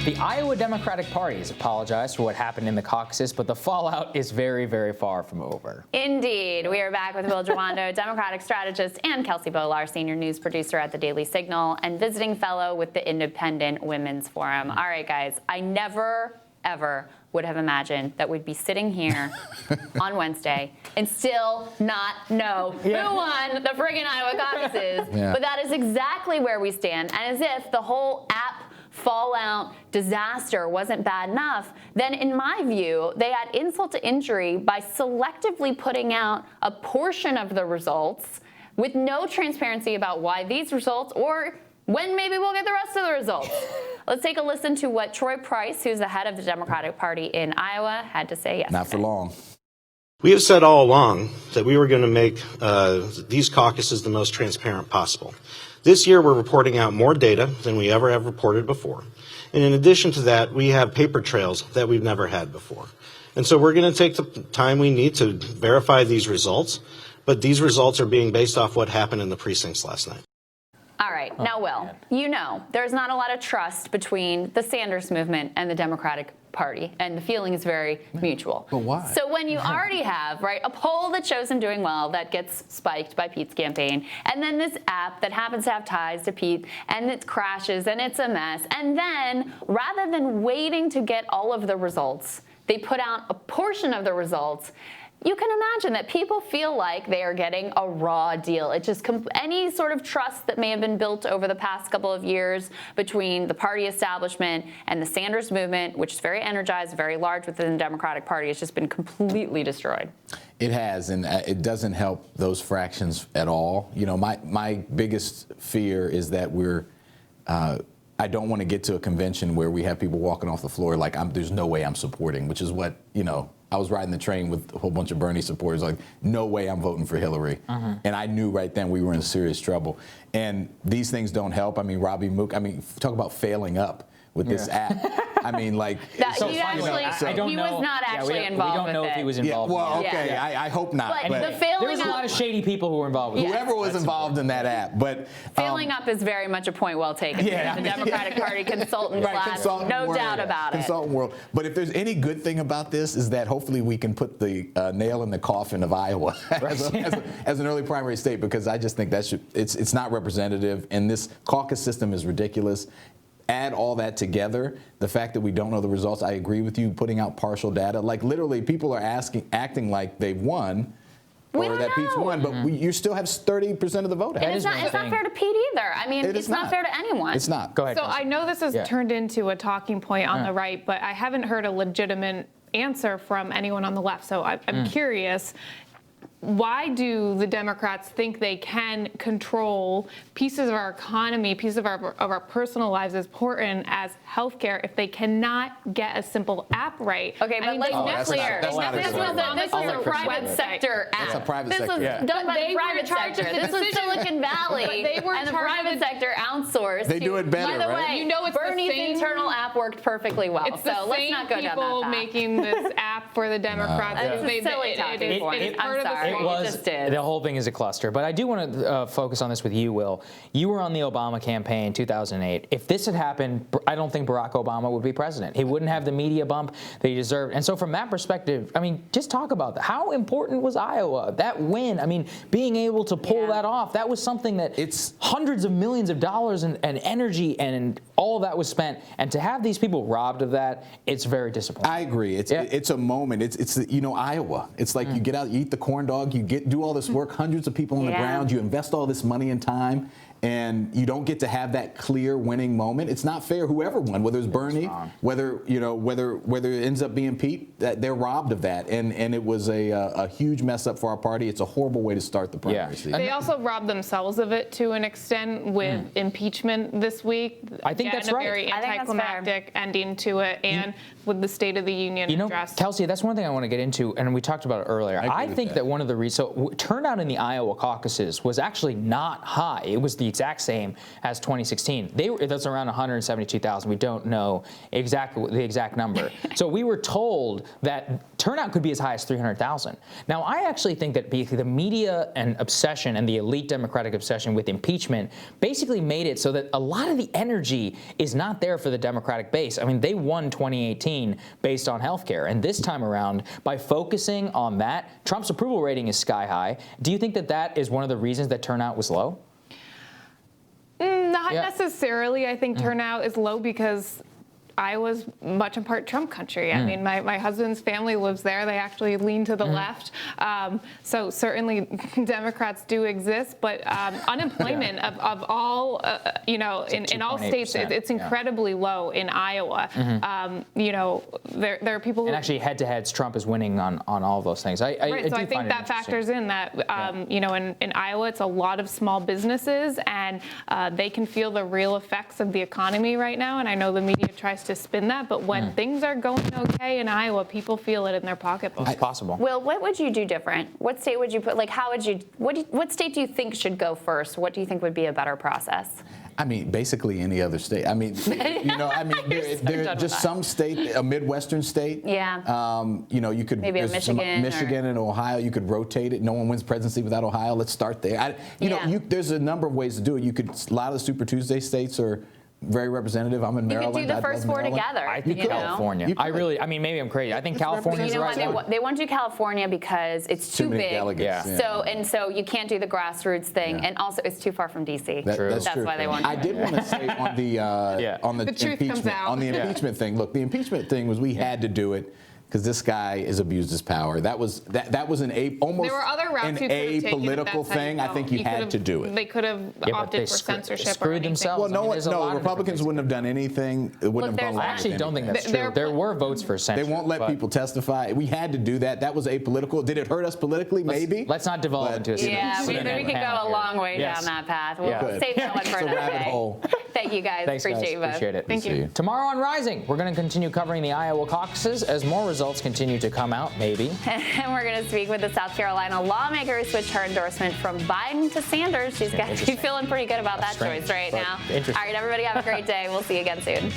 The Iowa Democratic Party has apologized for what happened in the caucuses, but the fallout is very, very far from over. Indeed. We are back with Will Jawando, Democratic strategist, and Kelsey Bolar, senior news producer at the Daily Signal and visiting fellow with the Independent Women's Forum. All right, guys, I never, ever would have imagined that we'd be sitting here on Wednesday and still not know who won the friggin' Iowa caucuses. But that is exactly where we stand. And as if the whole app fallout disaster wasn't bad enough, then in my view, they add insult to injury by selectively putting out a portion of the results with no transparency about why these results or when maybe we'll get the rest of the results. Let's take a listen to what Troy Price, who's the head of the Democratic Party in Iowa, had to say yesterday. Not for long. We have said all along that we were going to make these caucuses the most transparent possible. This year, we're reporting out more data than we ever have reported before. And in addition to that, we have paper trails that we've never had before. And so we're going to take the time we need to verify these results. But these results are being based off what happened in the precincts last night. All right. Now, Will, you know there's not a lot of trust between the Sanders movement and the Democratic Party, and the feeling is very mutual. But why? So when you already have, right, a poll that shows him doing well that gets spiked by Pete's campaign, and then this app that happens to have ties to Pete, and it crashes, and it's a mess, and then rather than waiting to get all of the results, they put out a portion of the results. You can imagine that people feel like they are getting a raw deal. It just any sort of trust that may have been built over the past couple of years between the party establishment and the Sanders movement, which is very energized, very large within the Democratic Party, has just been completely destroyed. It has, and it doesn't help those fractions at all. You know, my biggest fear is that I don't want to get to a convention where we have people walking off the floor like there's no way I'm supporting, which is what, you know, I was riding the train with a whole bunch of Bernie supporters, like, no way I'm voting for Hillary. And I knew right then we were in serious trouble. And these things don't help. I mean, Robbie Mook, talk about failing up with this app. I mean, like, that, so he actually, he was not actually involved with it. We don't know if he was involved. Well, okay, I hope not. But the failing there was a lot of shady people who were involved with it. Whoever was involved in that app. But failing up is very much a point well taken. The Democratic Party consultant class, no doubt about it. Consultant world. But if there's any good thing about this is that hopefully we can put the nail in the coffin of Iowa as an early primary state, because I just think it's not representative, and this caucus system is ridiculous. Add all that together, the fact that we don't know the results, I agree with you, putting out partial data. Like, literally, people are acting like they've won or that Pete's won, but you still have 30% of the vote. And it's not fair to Pete either. I mean, it's not fair to anyone. It's not. Go ahead. So I know this has turned into a talking point on the right, but I haven't heard a legitimate answer from anyone on the left. So I'm curious. Why do the Democrats think they can control pieces of our economy, pieces of our personal lives as important as healthcare if they cannot get a simple app right? Okay, but let's be clear. This is a private sector app. That's a private sector. This was done by the private sector. This was Silicon Valley, and the private sector outsourced. They do it better, right? By the way, you know, it's Bernie's internal app worked perfectly well. It's the same people making this app for the Democrats. It's a silly talking point. I'm sorry. The whole thing is a cluster. But I do want to focus on this with you, Will. You were on the Obama campaign in 2008. If this had happened, I don't think Barack Obama would be president. He wouldn't have the media bump that he deserved. And so from that perspective, I mean, just talk about that. How important was Iowa? That win, I mean, being able to pull that off, that was something that it's hundreds of millions of dollars and energy and all of that was spent. And to have these people robbed of that, it's very disappointing. I agree. It's a moment. It's you know, Iowa. It's like you get out, you eat the corn dog, you do all this work, hundreds of people on the ground, you invest all this money and time, and you don't get to have that clear winning moment. It's not fair. Whoever won, whether it's Bernie, whether it ends up being Pete, that they're robbed of that, and it was a huge mess up for our party. It's a horrible way to start the primary season. They also robbed themselves of it to an extent with impeachment this week. I think that's right. A very anticlimactic ending to it, and with the State of the Union address. Kelsey, that's one thing I want to get into, and we talked about it earlier. I think that one of the reasons, turnout in the Iowa caucuses was actually not high. It was the exact same as 2016. That's around 172,000. We don't know the exact number. So we were told that turnout could be as high as 300,000. Now, I actually think that the media and obsession and the elite Democratic obsession with impeachment basically made it so that a lot of the energy is not there for the Democratic base. I mean, they won 2018 based on healthcare, and this time around, by focusing on that, Trump's approval rating is sky high. Do you think that that is one of the reasons that turnout was low? Not necessarily. I think turnout is low because Iowa's much in part Trump country. I mean, my husband's family lives there. They actually lean to the left. So certainly Democrats do exist, but unemployment of all, in all states, it's incredibly low in Iowa. There are people who... And actually, head-to-heads, Trump is winning on all of those things. So I think that factors in that, in Iowa, it's a lot of small businesses, and they can feel the real effects of the economy right now. And I know the media tries to spin that, but when things are going okay in Iowa, people feel it in their pocketbooks. It's possible. Will, what would you do different? What state would you put, how would you, what state do you think should go first? What do you think would be a better process? I mean, basically any other state. I mean, there are just some state, a Midwestern state. Yeah. You could maybe Michigan and Ohio. You could rotate it. No one wins presidency without Ohio. Let's start there. There's a number of ways to do it. A lot of the Super Tuesday states are very representative. I'm in Maryland. You could do the first four together. I think California. Maybe I'm crazy. I think California's the right one. They want to do California because it's too big. Delegates. Yeah. So you can't do the grassroots thing, and also it's too far from DC. That's why they want to. I did want to say on the impeachment thing. Look, the impeachment thing was we had to do it because this guy has abused his power. That was almost there were other routes an apolitical thing. I think you had to do it. They could have opted for censorship. Screwed themselves. Well, Republicans wouldn't have done anything. It wouldn't have gone. I actually don't think that's true. There were votes for censorship. They won't let people testify. We had to do that. That was apolitical. Did it hurt us politically? Maybe. Let's not devolve into a we could go a long way down that path. We'll save that one for another day. Thank you guys. Thanks, Appreciate you both. Appreciate it. Thank you. Tomorrow on Rising, we're going to continue covering the Iowa caucuses as more results continue to come out, maybe. And we're going to speak with the South Carolina lawmaker who switched her endorsement from Biden to Sanders. She's got to be feeling pretty good about that choice right now. All right, everybody have a great day. We'll see you again soon.